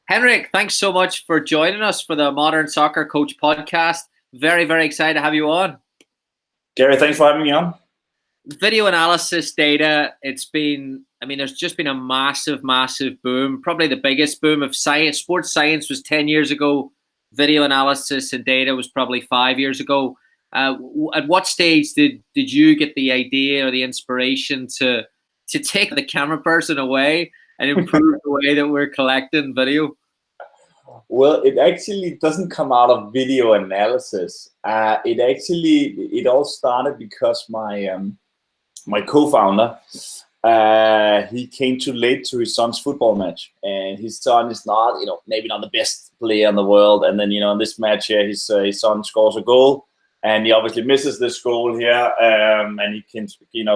Henrik, thanks so much for joining us for the Modern Soccer Coach podcast. Very, very excited to have you on. Gary, thanks for having me on. Video analysis data, there's just been a massive, massive boom. Probably the biggest boom of science. Sports science was 10 years ago. Video analysis and data was probably 5 years ago. At what stage did you get the idea or the inspiration to take the camera person away and improve the way that we're collecting video? Well, it actually doesn't come out of video analysis. It all started because my co-founder, he came too late to his son's football match, and his son is not, maybe not the best player in the world. And then, in this match here, his son scores a goal, and he obviously misses this goal here, and he can,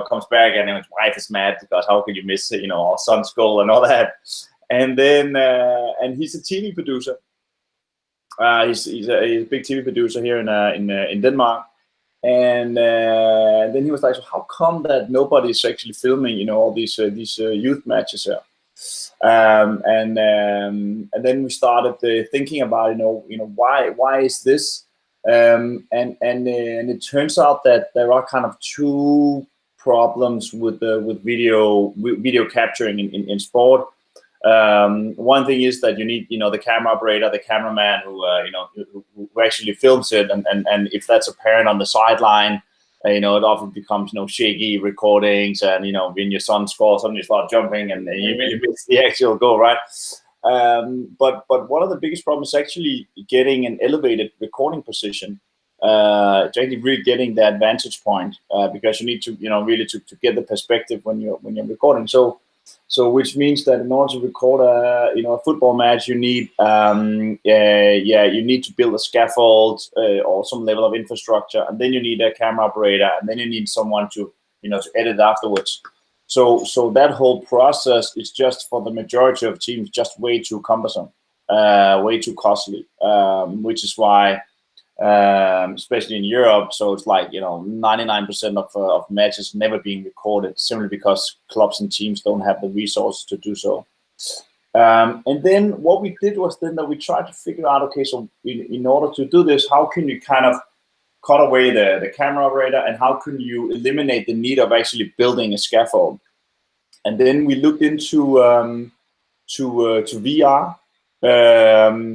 comes back, and his wife is mad because how can you miss, our son's goal and all that. And then, and he's a TV producer. He's a big TV producer here in Denmark. And then he was like, so how come that nobody's actually filming, all these youth matches here? And then we started thinking about, why is this? And it turns out that there are kind of two problems with video capturing in sport. One thing is that you need, the camera operator, the cameraman who actually films it, and if that's apparent on the sideline, it often becomes shaky recordings, and when your son scores, suddenly you start jumping, and you miss the actual goal, right? But one of the biggest problems is actually getting an elevated recording position. Actually really getting that vantage point, because you need to really to get the perspective when you're recording. So which means that in order to record a football match, you need you need to build a scaffold or some level of infrastructure, and then you need a camera operator, and then you need someone to to edit afterwards. So that whole process is just, for the majority of teams, just way too cumbersome, way too costly, which is why, especially in Europe, so it's like 99% of matches never being recorded, simply because clubs and teams don't have the resources to do so. And then what we did was then that we tried to figure out, okay, so in order to do this, how can you kind of cut away the camera operator, and how can you eliminate the need of actually building a scaffold? And then we looked into to VR.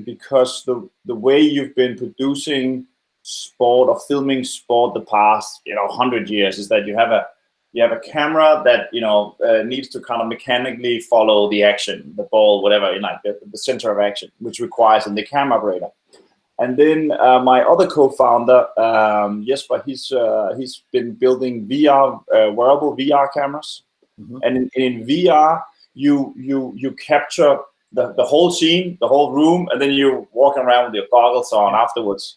Because the way you've been producing sport or filming sport the past 100 years is that you have a camera that needs to kind of mechanically follow the action, the ball, whatever, the center of action, which requires the camera operator. And then my other co-founder, Jesper, he's been building VR, wearable VR cameras, and in VR you capture the whole scene, the whole room, and then you're walking around with your goggles on afterwards.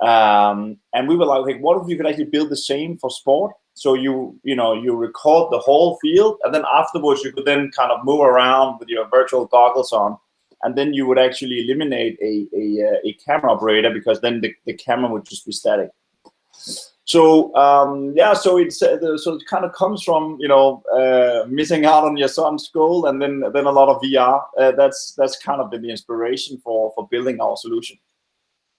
And we were like, okay, what if you could actually build the same for sport? So you record the whole field, and then afterwards you could then kind of move around with your virtual goggles on, and then you would actually eliminate a camera operator, because then the camera would just be static. So so it kind of comes from missing out on your son's goal, and then a lot of VR. That's kind of been the inspiration for building our solution.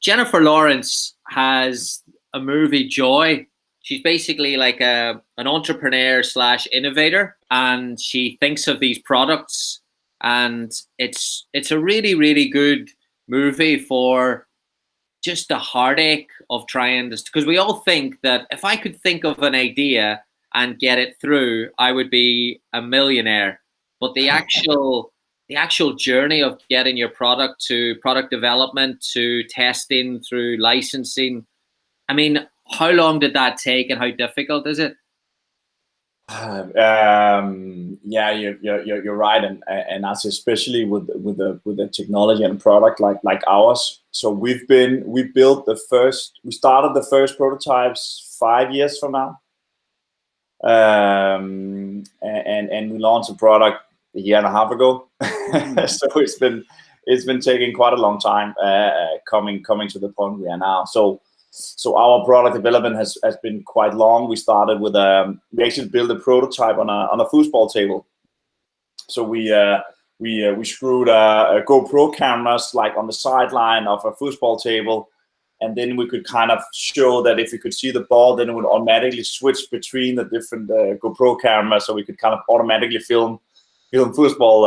Jennifer Lawrence has a movie, Joy. She's basically like an entrepreneur / innovator, and she thinks of these products, and it's a really, really good movie for just the heartache of trying this, because we all think that if I could think of an idea and get it through, I would be a millionaire. But the actual journey of getting your product to product development, to testing, through licensing, I mean, how long did that take, and how difficult is it? Yeah, you're right, and us, especially with the technology and product like ours. So we started the first prototypes 5 years from now, and we launched a product a year and a half ago. So it's been taking quite a long time coming to the point we are now. So our product development has been quite long. We started with we actually built a prototype on a foosball table. So we we screwed a GoPro cameras like on the sideline of a football table, and then we could kind of show that if we could see the ball, then it would automatically switch between the different GoPro cameras, so we could kind of automatically film football.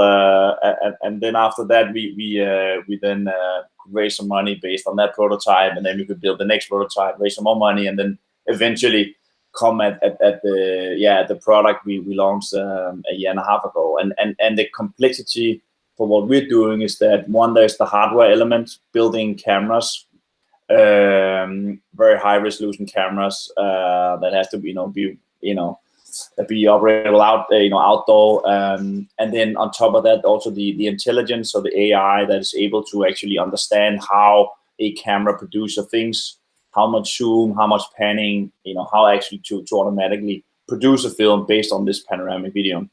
And then after that, we then could raise some money based on that prototype, and then we could build the next prototype, raise some more money, and then eventually come at the product we launched a year and a half ago. And the complexity for what we're doing is that, one, there's the hardware element, building cameras, very high resolution cameras that has to be operable out outdoor, and then on top of that also the intelligence, so the AI that is able to actually understand how a camera produces things, how much zoom, how much panning, how actually to automatically produce a film based on this panoramic video.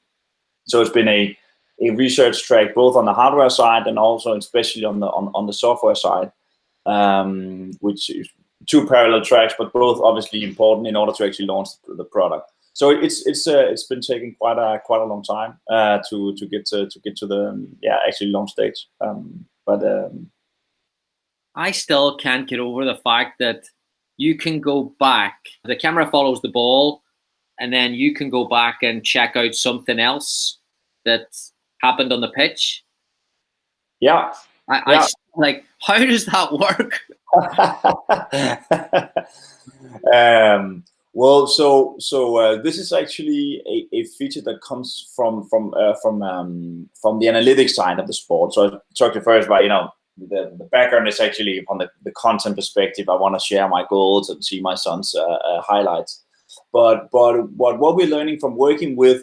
So it's been a research track both on the hardware side and also especially on the software side, which is two parallel tracks, but both obviously important in order to actually launch the product. So it's been taking quite a long time to get to the actually launch stage. I still can't get over the fact that you can go back, the camera follows the ball, and then you can go back and check out something else that happened on the pitch. Yeah. I like, how does that work? Well, so this is actually a feature that comes from the analytics side of the sport. So I talked to you first about, the background is actually from the content perspective. I want to share my goals and see my son's highlights. But what we're learning from working with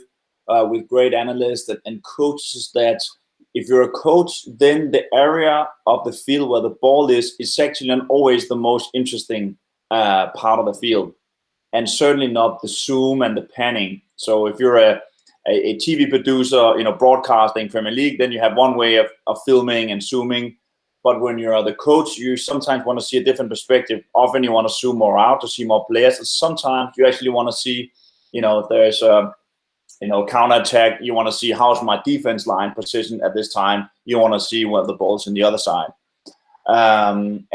great analysts and coaches is that if you're a coach, then the area of the field where the ball is actually not always the most interesting part of the field, and certainly not the zoom and the panning. So if you're a TV producer, broadcasting Premier League, then you have one way of filming and zooming. But when you're the coach, you sometimes want to see a different perspective. Often you want to zoom more out to see more players. And sometimes you actually want to see, if there's a counter attack, you want to see how's my defense line positioned at this time. You want to see where the ball's on the other side. And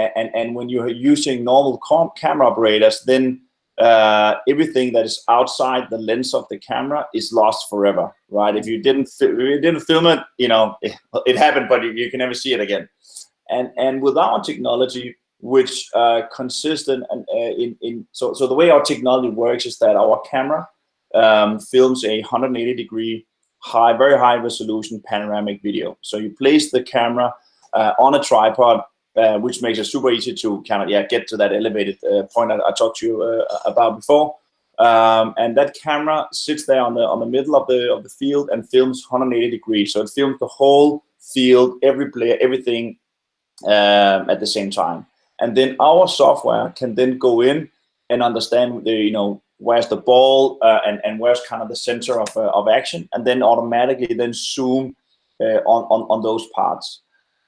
when you're using normal camera operators, then everything that is outside the lens of the camera is lost forever, right? If you didn't film it, it happened, but you can never see it again. And with our technology, which consistent and so the way our technology works is that our camera films a 180-degree very high resolution panoramic video. So you place the camera on a tripod, which makes it super easy to kind of get to that elevated point I talked to you about before. And that camera sits there on the middle of the field and films 180 degrees. So it films the whole field, every player, everything at the same time. And then our software can then go in and understand where's the ball and where's kind of the center of action, and then automatically then zoom on those parts.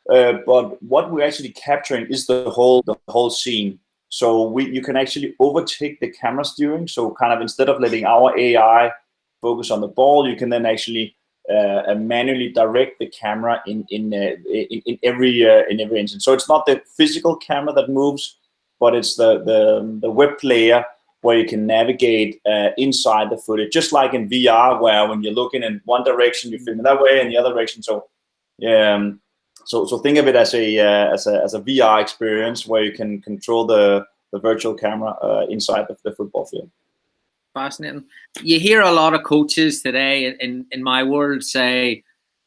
But what we're actually capturing is the whole scene. So you can actually overtake the camera steering. So kind of instead of letting our AI focus on the ball, you can then actually manually direct the camera in every instance. So it's not the physical camera that moves, but it's the web player where you can navigate inside the footage, just like in VR, where when you're looking in one direction, you film it that way, and the other direction. So so think of it as a VR experience where you can control the virtual camera inside the football field. Fascinating. You hear a lot of coaches today in my world say,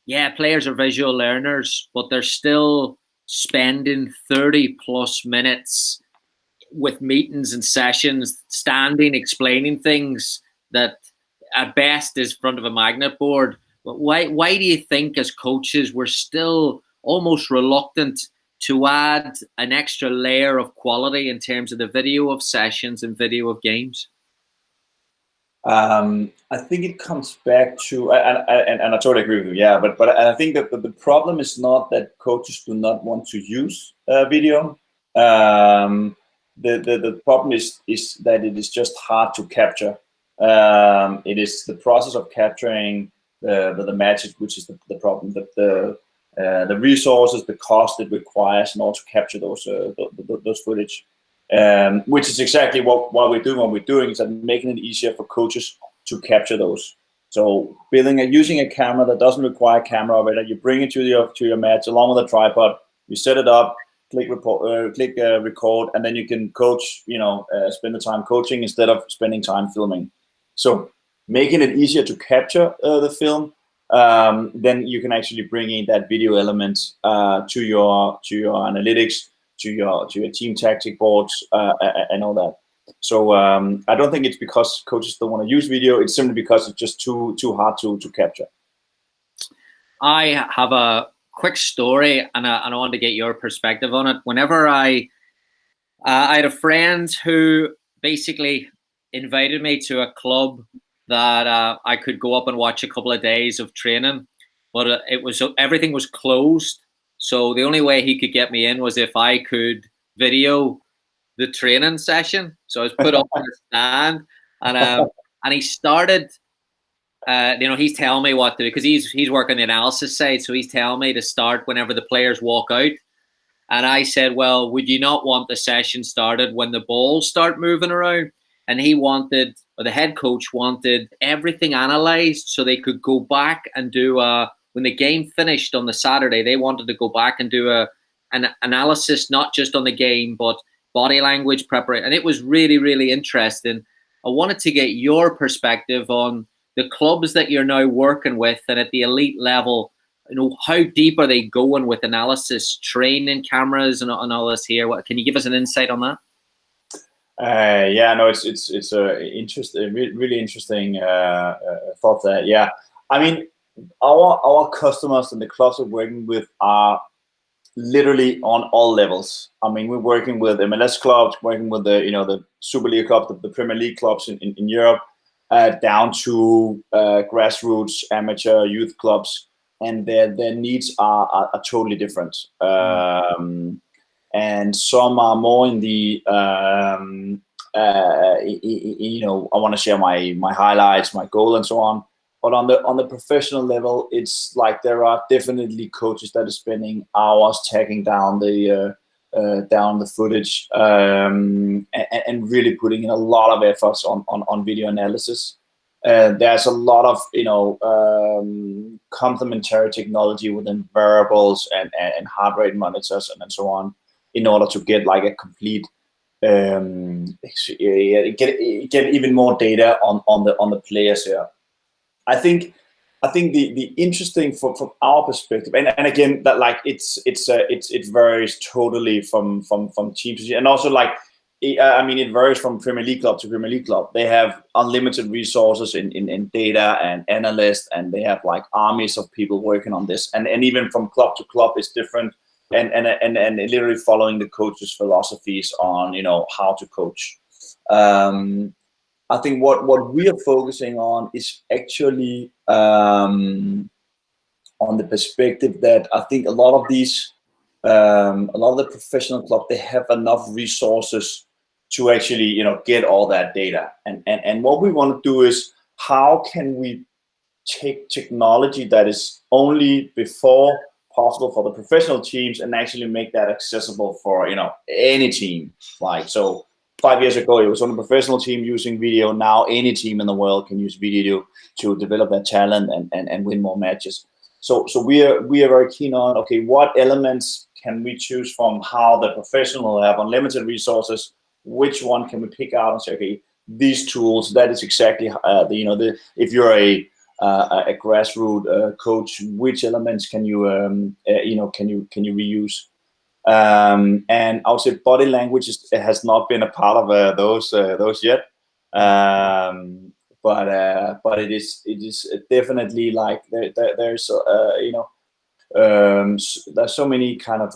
yeah, players are visual learners, but they're still spending 30+ minutes with meetings and sessions, standing, explaining things that at best is in front of a magnet board. But why do you think as coaches we're still almost reluctant to add an extra layer of quality in terms of the video of sessions and video of games? I think it comes back to, and I totally agree with you, yeah, but I think that the problem is not that coaches do not want to use video. The problem is that it is just hard to capture. It is the process of capturing the matches, which is the problem. The resources, the cost it requires in order to capture those footage, which is exactly what we're doing. What we're doing is that making it easier for coaches to capture those. So using a camera that doesn't require camera operator, you bring it to your match along with a tripod. You set it up, click record, and then you can coach. Spend the time coaching instead of spending time filming. So making it easier to capture the film, then you can actually bring in that video element to your analytics, to your team tactic boards, and all that. So I don't think it's because coaches don't want to use video. It's simply because it's just too hard to capture. I have a quick story, and I want to get your perspective on it. Whenever I had a friend who basically invited me to a club that I could go up and watch a couple of days of training, but everything was closed. So the only way he could get me in was if I could video the training session. So I was put up on a stand, and he started. He's telling me what to do because he's working the analysis side. So he's telling me to start whenever the players walk out. And I said, well, would you not want the session started when the balls start moving around? And the head coach wanted everything analyzed so they could go back and do when the game finished on the Saturday, they wanted to go back and do an analysis, not just on the game, but body language preparation. And it was really, really interesting. I wanted to get your perspective on the clubs that you're now working with and at the elite level. How deep are they going with analysis, training cameras, and all this here? Can you give us an insight on that? Yeah, no, it's a really interesting thought there. Yeah, I mean, our customers and the clubs we're working with are literally on all levels. I mean, we're working with MLS clubs, working with the Super League clubs, the Premier League clubs in Europe, down to grassroots, amateur, youth clubs, and their needs are totally different. And some are more in the I want to share my highlights, my goal, and so on. But on the professional level, it's like there are definitely coaches that are spending hours tagging down the footage and really putting in a lot of efforts on video analysis. There's a lot of complementary technology within variables and heart rate monitors and so on, in order to get like a complete get even more data on the players here. I think the interesting from our perspective, and again that like it varies totally from team to team, and also like I mean it varies from Premier League club to Premier League club. They have unlimited resources in data and analysts, and they have like armies of people working on this, and even from club to club it's different, and literally following the coach's philosophies on how to coach. I think what we are focusing on is actually on the perspective that I think a lot of these, a lot of the professional clubs, they have enough resources to actually get all that data. And what we want to do is, how can we take technology that is only before possible for the professional teams and actually make that accessible for any team. Like, so 5 years ago, it was on a professional team using video. Now any team in the world can use video to develop their talent and win more matches. So we are very keen on, okay, what elements can we choose from how the professional have unlimited resources? Which one can we pick out and say, okay, these tools, that is exactly if you're a grassroots coach, which elements can you can you reuse? And I would say body language has not been a part of those yet, but it is definitely like there's there's so many kind of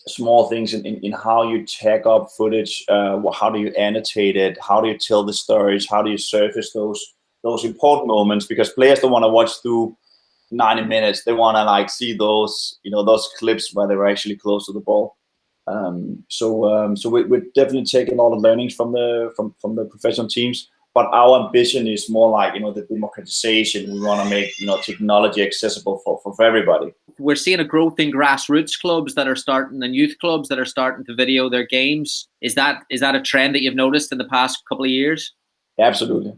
small things in how you tag up footage, how do you annotate it, how do you tell the stories, how do you surface those important moments, because players don't want to watch through 90 minutes. They want to like see those those clips where they're actually close to the ball. So we're definitely taking all the learnings from the professional teams, But our ambition is more like, the democratization. We want to make, technology accessible for everybody. We're seeing a growth in grassroots clubs that are starting, and youth clubs that are starting to video their games. Is that a trend that you've noticed in the past couple of years? Absolutely,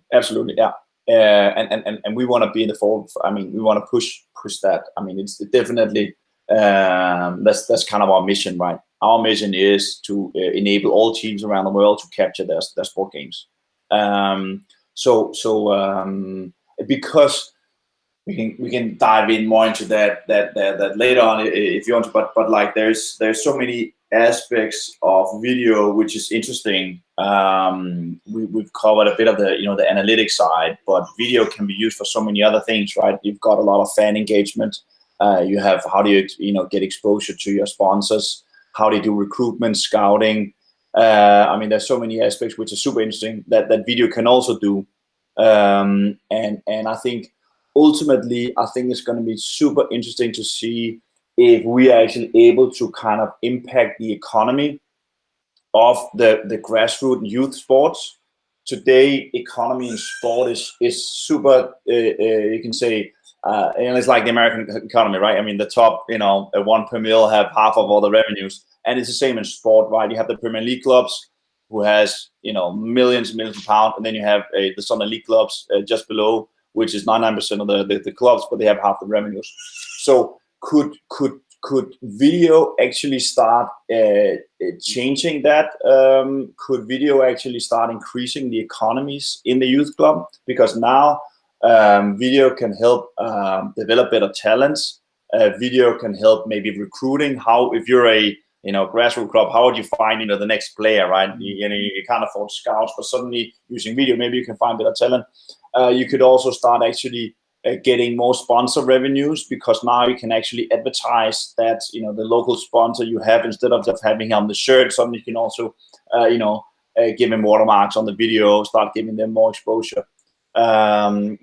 yeah. And we want to be in the forefront. I mean, we want to push that. I mean, it's definitely that's kind of our mission, right? Our mission is to enable all teams around the world to capture their sport games. Because we can dive in more into that later on if you want to, but like there's so many aspects of video which is interesting. We've covered a bit of the the analytics side, but video can be used for so many other things, right? You've got a lot of fan engagement. You have how do you get exposure to your sponsors? How do you do recruitment, scouting? I mean, there's so many aspects which are super interesting that video can also do. And I think ultimately, it's going to be super interesting to see if we are actually able to kind of impact the economy of the grassroots youth sports. Today, economy in sport is super, you can say, and it's like the American economy, right? I mean, the top, 1 per mil have half of all the revenues. And it's the same in sport, right? You have the Premier League clubs who has, millions and millions of pounds. And then you have the Southern League clubs just below, which is 99% of the clubs, but they have half the revenues. So could video actually start changing that? Could video actually start increasing the economies in the youth club? Because now video can help develop better talents. Video can help maybe recruiting. How, if you're a grassroots club, how would you find the next player, right? You can't afford scouts, but suddenly using video, maybe you can find better talent. You could also start actually getting more sponsor revenues, because now you can actually advertise that the local sponsor you have, instead of just having him on the shirt, suddenly you can also give him watermarks on the video, start giving them more exposure.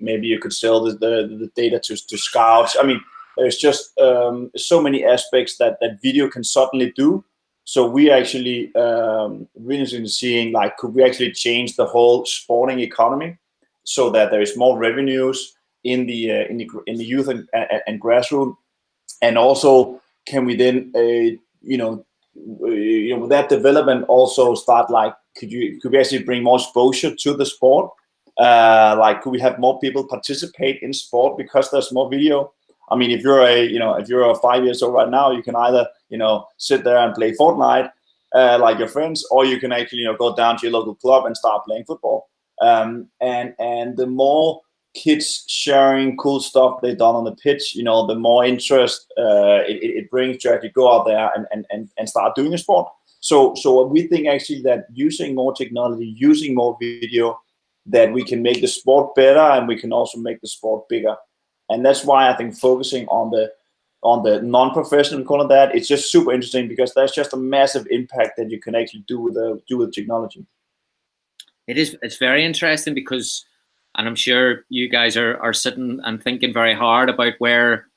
Maybe you could sell the data to scouts. I mean, there's just so many aspects that video can certainly do. So we actually really interested in seeing, like, could we actually change the whole sporting economy so that there is more revenues in the youth and grassroots, and also can we then with that development also start, like, could we actually bring more exposure to the sport? Like, could we have more people participate in sport because there's more video? I mean, if you're 5 years old right now, you can either sit there and play Fortnite like your friends, or you can actually go down to your local club and start playing football. And the more kids sharing cool stuff they've done on the pitch, the more interest it brings to actually go out there and start doing a sport. So we think actually that using more technology, using more video, that we can make the sport better, and we can also make the sport bigger. And that's why I think focusing on the non-professional, call it that, it's just super interesting, because there's just a massive impact that you can actually do with technology. It's very interesting, because, and I'm sure you guys are sitting and thinking very hard about where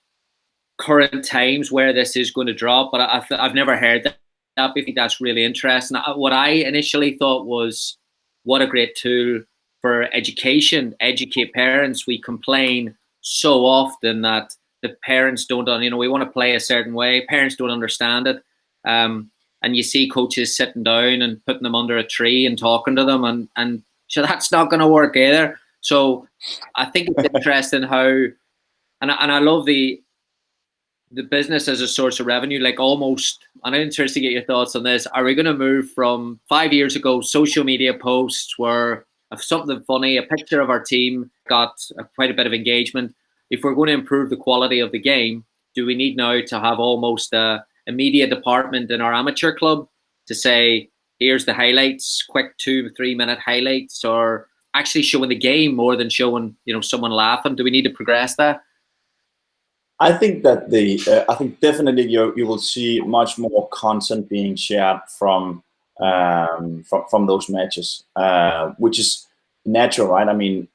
current times, where this is going to drop. But I've never heard that. I think that's really interesting. What I initially thought was, what a great tool for education, educate parents. We complain so often that the parents don't, we want to play a certain way. Parents don't understand it. And you see coaches sitting down and putting them under a tree and talking to them, and so that's not going to work either. So I think it's interesting how, and I love the business as a source of revenue, like almost, and I'm interested to get your thoughts on this. Are we going to move from 5 years ago, social media posts were something funny, a picture of our team got quite a bit of engagement. If we're going to improve the quality of the game, do we need now to have almost a media department in our amateur club to say, here's the highlights, quick 2 or 3 minute highlights, or actually showing the game more than showing someone laughing? Do we need to progress that? I think that I think definitely you will see much more content being shared from those matches, which is natural, right? I mean,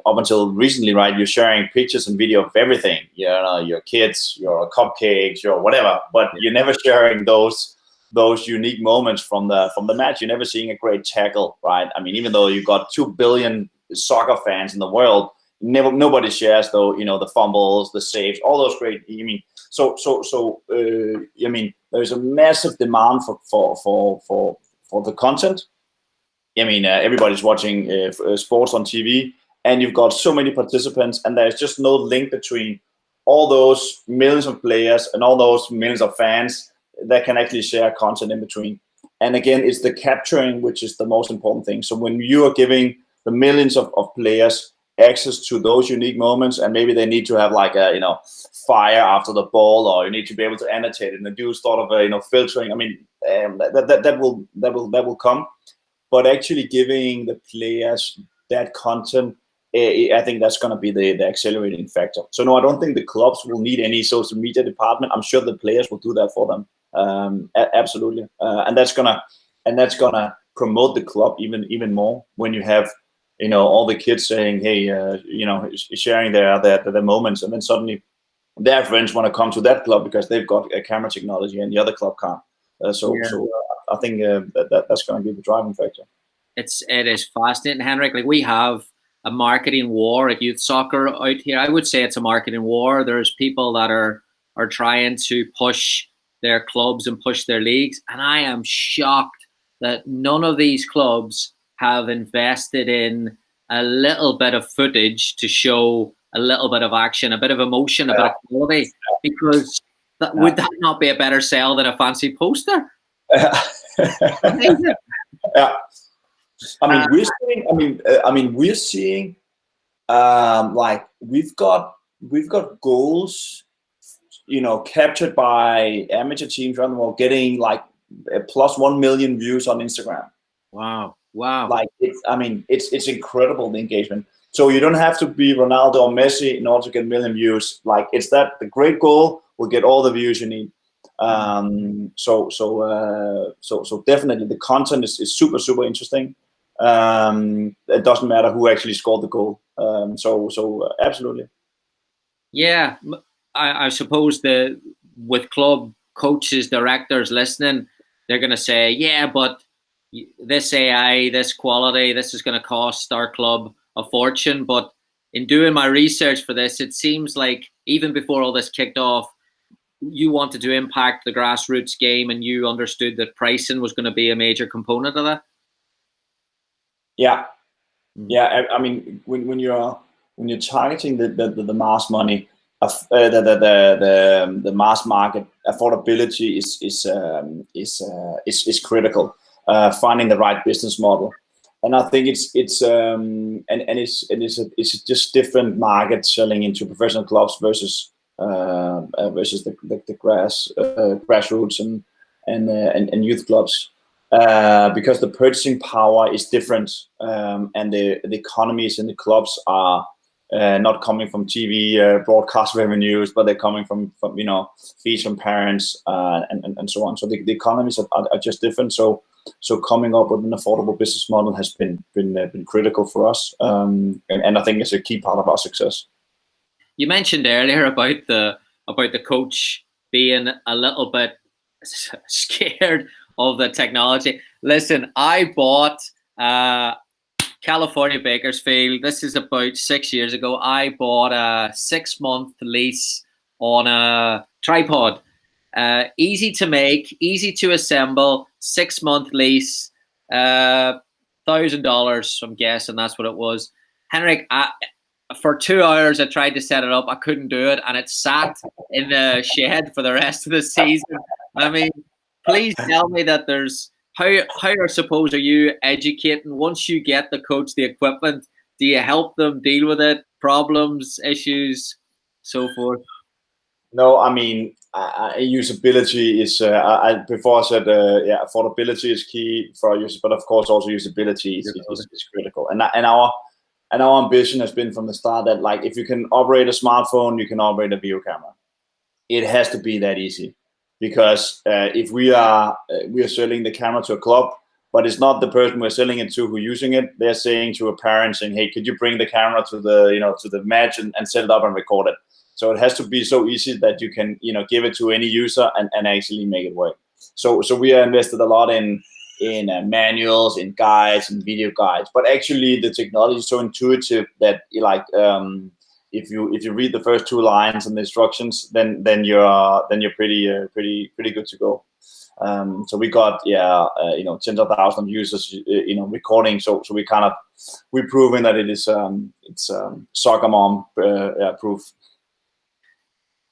up until recently, right, you're sharing pictures and video of everything, your kids, your cupcakes, your whatever, but you're never sharing those those unique moments from the match. You're never seeing a great tackle, right? I mean, even though you've got 2 billion soccer fans in the world, nobody shares though, the fumbles, the saves, all those great. I mean, I mean, there's a massive demand for the content. I mean, everybody's watching sports on TV, and you've got so many participants, and there's just no link between all those millions of players and all those millions of fans that can actually share content in between. And again, it's the capturing which is the most important thing. So when you are giving the millions of players access to those unique moments, and maybe they need to have like a fire after the ball, or you need to be able to annotate it and do sort of a filtering. I mean, that will come, but actually giving the players that content, I think that's going to be the accelerating factor. So no, I don't think the clubs will need any social media department. I'm sure the players will do that for them. Absolutely, and that's gonna promote the club even more when you have all the kids saying, hey, sharing their moments, and then suddenly their friends want to come to that club because they've got a camera technology and the other club can't. So I think that's going to be the driving factor. It is fascinating, Henrik. Like, we have a marketing war at youth soccer out here. I would say it's a marketing war. There's people that are trying to push their clubs and push their leagues, and I am shocked that none of these clubs have invested in a little bit of footage to show a little bit of action, a bit of emotion, a bit of quality, because would that not be a better sell than a fancy poster? Yeah. I mean, we're seeing like we've got goals, captured by amateur teams around the world, getting like plus 1 million views on Instagram. Wow. Like it's incredible, the engagement. So you don't have to be Ronaldo or Messi in order to get 1 million views. Like, it's that the great goal will get all the views you need. So definitely the content is super interesting. It doesn't matter who actually scored the goal. So absolutely. Yeah, I suppose with club coaches, directors listening, they're going to say, yeah, but this AI, this quality, this is going to cost our club a fortune. But in doing my research for this, it seems like even before all this kicked off, you wanted to impact the grassroots game, and you understood that pricing was going to be a major component of that. Yeah. I mean, when you're targeting the mass money, the mass market, affordability is critical. Finding the right business model, and I think it's just different markets selling into professional clubs versus the grassroots and youth clubs, because the purchasing power is different, and the economies in the clubs are not coming from TV broadcast revenues, but they're coming from fees from parents and so on. So the economies are just different. So coming up with an affordable business model has been critical for us, and I think it's a key part of our success. You mentioned earlier about the coach being a little bit scared of the technology. Listen, I bought California Bakersfield. This is about 6 years ago. I bought a 6-month lease on a tripod. Easy to make, easy to assemble, 6-month lease, $1,000, I'm guessing that's what it was. Henrik, for 2 hours I tried to set it up. I couldn't do it, and it sat in the shed for the rest of the season. I mean, please tell me that there's how I suppose are you educating once you get the coach the equipment? Do you help them deal with it, problems, issues, so forth? No, I mean, usability is. Before I said, affordability is key for our users, but of course also usability is critical. And our ambition has been from the start that, like, if you can operate a smartphone, you can operate a video camera. It has to be that easy, because if we are selling the camera to a club, but it's not the person we're selling it to who's using it, they're saying to a parent, saying, hey, could you bring the camera to the match and set it up and record it? So it has to be so easy that you can give it to any user and actually make it work. So we are invested a lot in manuals, in guides, and video guides. But actually, the technology is so intuitive that if you read the first 2 lines and the instructions, then you're pretty good to go. So we got tens of thousands of users recording. So we're proving that it's soccer mom proof.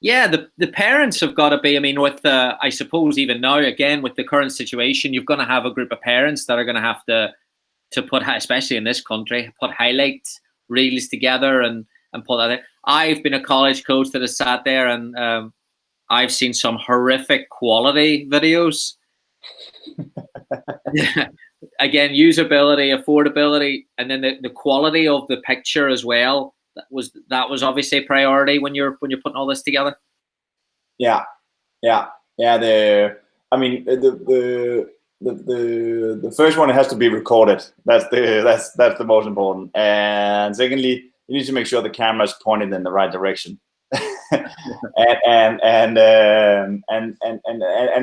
Yeah, the parents have got to be. I mean, with I suppose even now, again, with the current situation, you're going to have a group of parents that are going to have to put, especially in this country, put highlight reels together and put that in. I've been a college coach that has sat there, and I've seen some horrific quality videos. Again, usability, affordability, and then the quality of the picture as well. That was obviously a priority when you're putting all this together. Yeah. The first one, it has to be recorded. That's the most important. And secondly, you need to make sure the camera is pointed in the right direction. and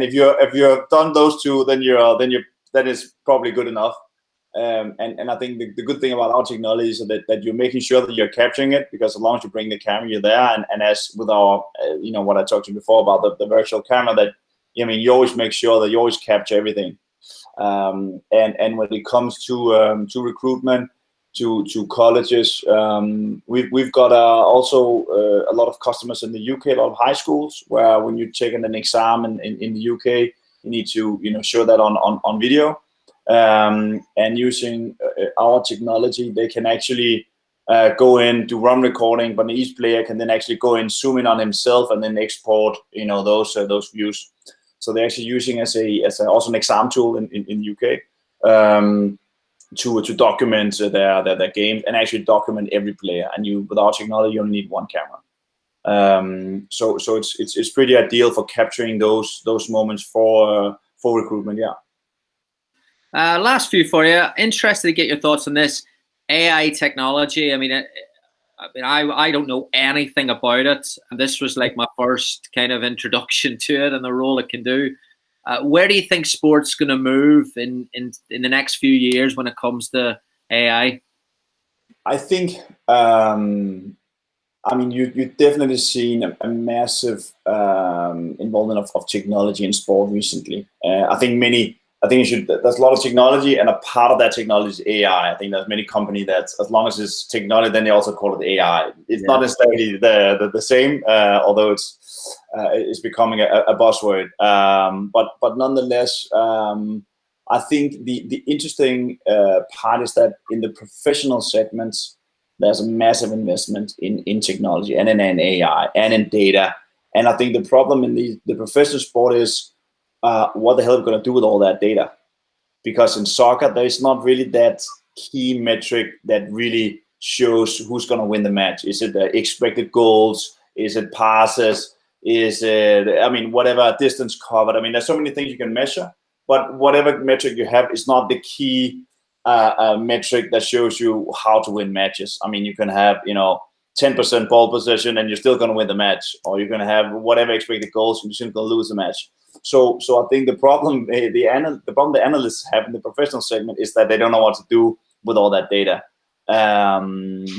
if you have done those 2, then that is probably good enough. And I think the good thing about our technology is that you're making sure that you're capturing it, because as long as you bring the camera, you're there. And as with our, what I talked to you before about the virtual camera, that you always make sure that you always capture everything. And when it comes to recruitment, to colleges, we've got also a lot of customers in the UK, a lot of high schools, where when you're taking an exam in the UK, you need to show that on video. And using our technology, they can actually go in to run recording, but each player can then actually go in, zoom in on himself, and then export those views. So they're actually using as also an exam tool in the UK to document their game and actually document every player. And with our technology, you only need 1 camera. So it's pretty ideal for capturing those moments for recruitment. Yeah. Last few for you. Interested to get your thoughts on this AI technology. I mean, I don't know anything about it, and this was like my first kind of introduction to it and the role it can do. Where do you think sport's going to move in the next few years when it comes to AI? I think, you've definitely seen a massive involvement of technology in sport recently. There's a lot of technology, and a part of that technology is AI. I think there's many companies that, as long as it's technology, then they also call it AI. It's not necessarily the same, although it's becoming a buzzword. But nonetheless, I think the interesting part is that in the professional segments, there's a massive investment in technology and in AI and in data. And I think the problem in the professional sport is, what the hell are we going to do with all that data? Because in soccer, there is not really that key metric that really shows who's going to win the match. Is it the expected goals? Is it passes? Is it, whatever distance covered? There's so many things you can measure, but whatever metric you have is not the key metric that shows you how to win matches. You can have, 10% ball possession and you're still going to win the match, or you're going to have whatever expected goals and you're still going to lose the match. So I think the problem the analysts have in the professional segment is that they don't know what to do with all that data.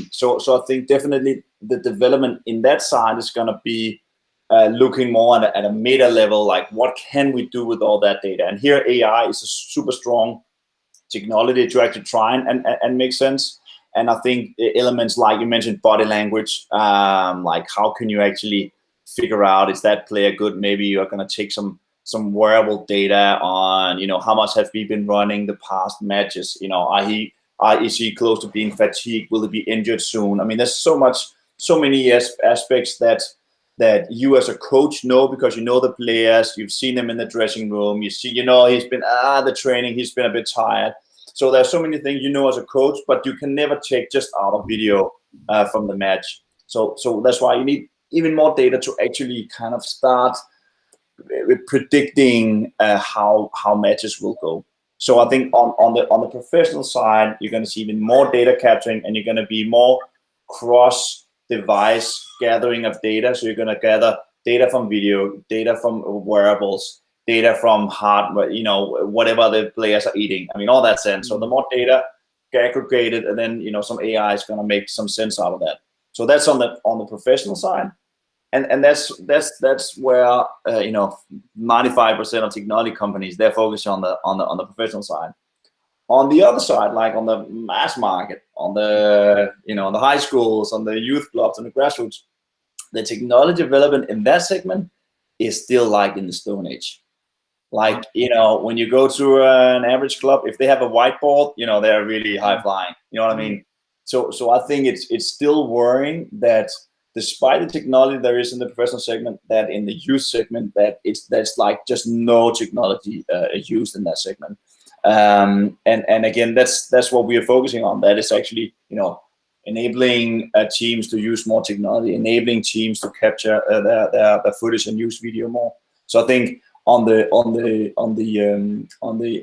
So I think definitely the development in that side is going to be looking more at a meta level, like what can we do with all that data? And here AI is a super strong technology to actually try and make sense. And I think elements like you mentioned, body language, like how can you actually figure out, is that player good? Maybe you're going to take some wearable data on, how much have we been running the past matches? Is he close to being fatigued? Will he be injured soon? There's so many aspects that you as a coach know, because you know the players, you've seen them in the dressing room, he's been the training, he's been a bit tired. So there's so many things as a coach, but you can never take just out of video from the match. So that's why you need even more data to actually kind of start predicting how matches will go. So I think on the professional side, you're going to see even more data capturing, and you're going to be more cross-device gathering of data. So you're going to gather data from video, data from wearables, data from hardware, you know, whatever the players are eating. I mean, all that sense. So the more data get aggregated, and then, you know, some AI is going to make some sense out of that. So that's on the professional side, and that's where you know, 95% of technology companies, they're focused on the professional side. On the other side, like on the mass market, on the, you know, on the high schools, on the youth clubs, on the grassroots, the technology development in that segment is still like in the Stone Age. Like, you know, when you go to an average club, if they have a whiteboard, you know, they're really high flying. You know what I mean? So I think it's still worrying that despite the technology there is in the professional segment, that in the youth segment, that's like just no technology used in that segment. And again, that's what we are focusing on. That is actually, you know, enabling teams to use more technology, enabling teams to capture their footage and use video more. So I think on the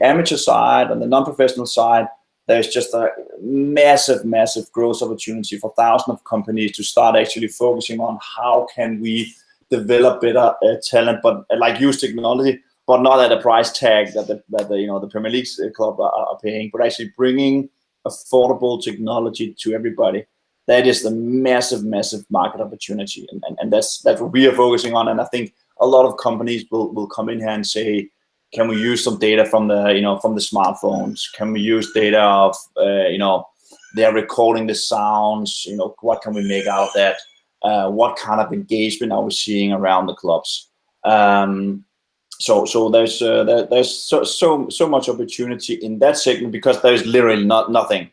amateur side, on the non-professional side, there's just a massive growth opportunity for thousands of companies to start actually focusing on how can we develop better talent, but like use technology, but not at a price tag that the you know, the Premier League club are paying, but actually bringing affordable technology to everybody. That is the massive market opportunity, and that's what we are focusing on. And I think a lot of companies will come in here and say, can we use some data from the, you know, from the smartphones? Can we use data of you know, they're recording the sounds, you know, what can we make out of that? What kind of engagement are we seeing around the clubs? So there's so much opportunity in that segment, because there's literally nothing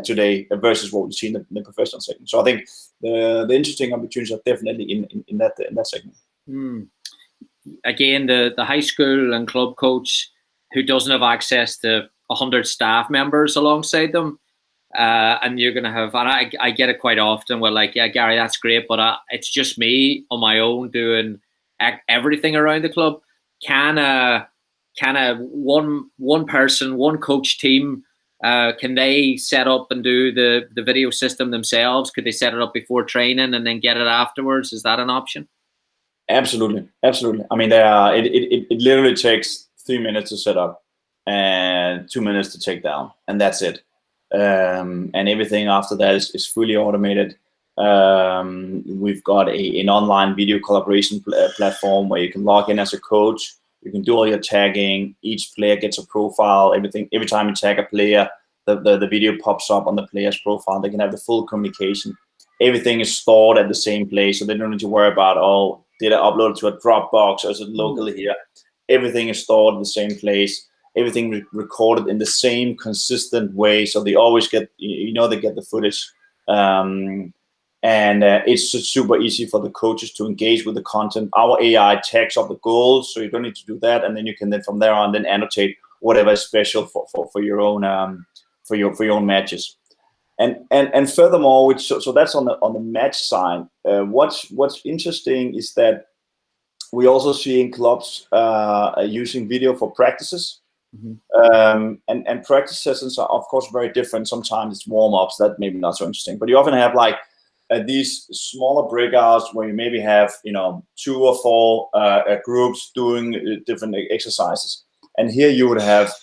today versus what we see in the professional segment. So I think the interesting opportunities are definitely in that segment. Again, the high school and club coach who doesn't have access to 100 staff members alongside them, and you're going to have, and I get it quite often, well, like, yeah, Gary, that's great, but it's just me on my own doing everything around the club. Can a one person, one coach team, can they set up and do the video system themselves? Could they set it up before training and then get it afterwards? Is that an option? Absolutely. I mean, it literally takes 3 minutes to set up and 2 minutes to take down, and that's it. And everything after that is fully automated. We've got an online video collaboration platform where you can log in as a coach. You can do all your tagging. Each player gets a profile. Everything. Every time you tag a player, the video pops up on the player's profile. They can have the full communication. Everything is stored at the same place, so they don't need to worry about, oh, did I upload it to a Dropbox or is it locally here? Everything is stored in the same place. Everything recorded in the same consistent way, so they always get, you know, they get the footage. And it's super easy for the coaches to engage with the content. Our AI tags up the goals, so you don't need to do that, and then you can then from there on then annotate whatever is special for your own for your own matches. And furthermore, so that's on the match side. What's interesting is that we also see in clubs using video for practices. And practice sessions are of course very different. Sometimes it's warm-ups, that maybe not so interesting, but you often have like these smaller breakouts where you maybe have, you know, 2 or 4 groups doing different exercises, and here you would have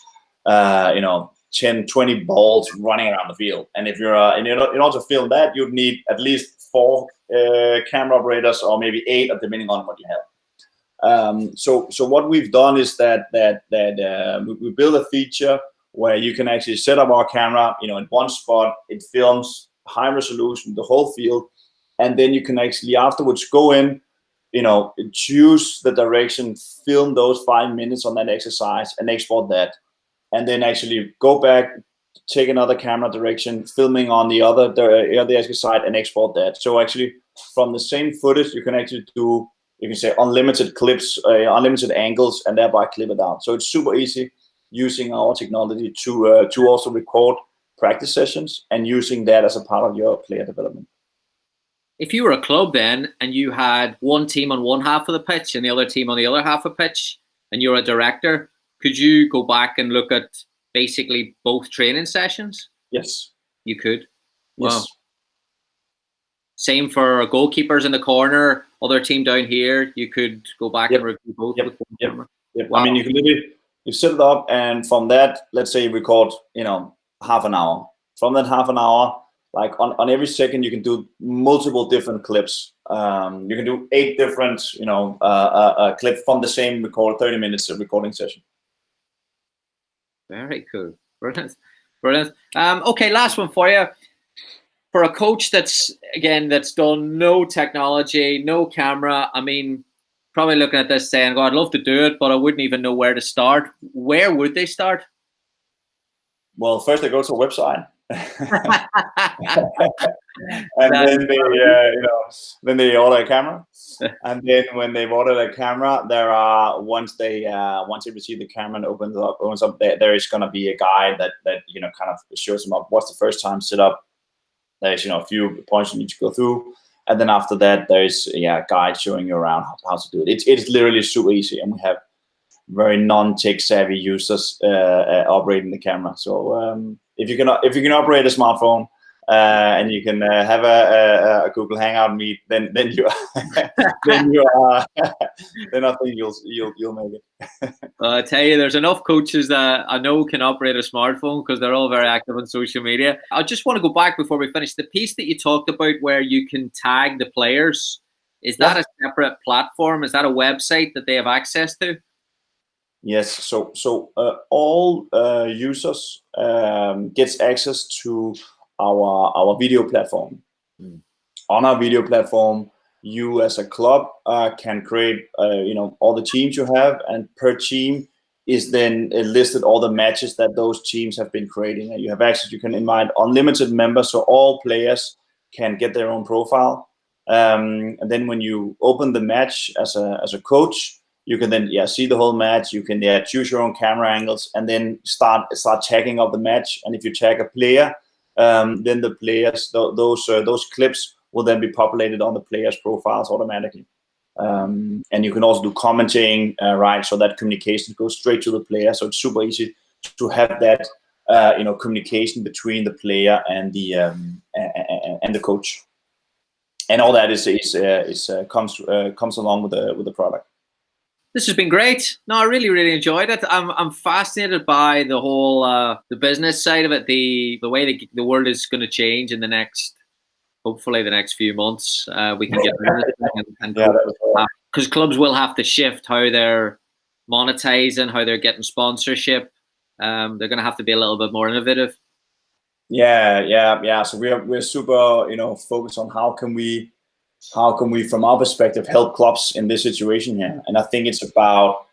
you know, 10, 20 balls running around the field. And if you're in order to film that, you'd need at least 4 camera operators, or maybe 8, depending on what you have. So what we've done is that we build a feature where you can actually set up our camera, you know, in one spot. It films high resolution the whole field, and then you can actually afterwards go in, you know, choose the direction, film those 5 minutes on that exercise, and export that. And then actually go back, take another camera direction, filming on the other exercise, and export that. So actually, from the same footage, you can actually do, you can say, unlimited clips, unlimited angles, and thereby clip it out. So it's super easy using our technology to also record practice sessions and using that as a part of your player development. If you were a club then, and you had one team on one half of the pitch and the other team on the other half of the pitch, and you're a director, could you go back and look at basically both training sessions? Yes. You could? Yes. Wow. Same for goalkeepers in the corner, other team down here. You could go back and review both. Yep. Wow. I mean, you can literally you set it up, and from that, let's say you record, half an hour. From that half an hour, like on every second, you can do multiple different clips. You can do 8 different, clips from the same 30 minutes of recording session. Very cool. Brilliant. Brilliant. Okay, last one for you. For a coach that's done no technology, no camera, I mean, probably looking at this saying, "God, I'd love to do it, but I wouldn't even know where to start." Where would they start? Well, first they go to a website. And then they order a camera. And then when they've ordered a camera, there are once they receive the camera and opens up, there is going to be a guide that kind of shows them up what's the first time set up. There's a few points you need to go through, and then after that there's a guide showing you around how to do it. It's literally super easy, and we have very non-tech savvy users operating the camera. So if you can operate a smartphone and you can have a Google Hangout meet, then you then I think you'll make it. I tell you, there's enough coaches that I know can operate a smartphone because they're all very active on social media. I just want to go back before we finish. The piece that you talked about where you can tag the players, is that a separate platform? Is that a website that they have access to? Yes, so all users gets access to our video platform. On our video platform, you as a club can create all the teams you have, and per team is then listed all the matches that those teams have been creating. And you have access. You can invite unlimited members, so all players can get their own profile. And then when you open the match as a coach, you can then see the whole match. You can choose your own camera angles, and then start tagging up the match. And if you tag a player, then the players, those clips will then be populated on the players' profiles automatically. And you can also do commenting, right? So that communication goes straight to the player. So it's super easy to have that, communication between the player and the coach. And all that comes along with the product. This has been great. No, I really, really enjoyed it. I'm fascinated by the whole the business side of it, the way the world is going to change in hopefully the next few months. We can get because clubs will have to shift how they're monetizing, how they're getting sponsorship. They're going to have to be a little bit more innovative. Yeah. So we're super focused on how can we from our perspective help clubs in this situation here. And I think it's about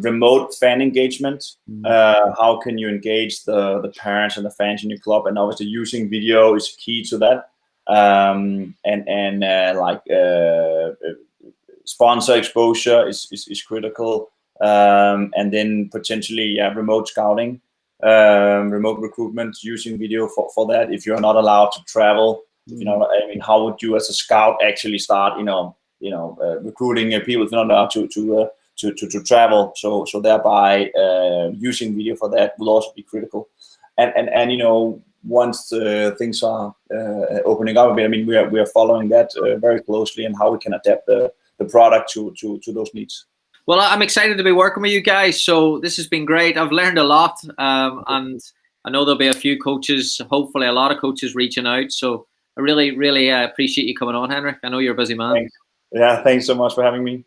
remote fan engagement. How can you engage the parents and the fans in your club? And obviously using video is key to that. Sponsor exposure is critical. And then potentially remote scouting, remote recruitment, using video for that. If you're not allowed to travel, how would you as a scout actually start recruiting people if you're not allowed to travel? So thereby using video for that will also be critical. And once things are opening up a bit, we are following that very closely, and how we can adapt the product to those needs. Well, I'm excited to be working with you guys. So this has been great. I've learned a lot, and I know there'll be a few coaches, hopefully a lot of coaches reaching out. So I really, really appreciate you coming on, Henrik. I know you're a busy man. Thanks. Yeah, thanks so much for having me.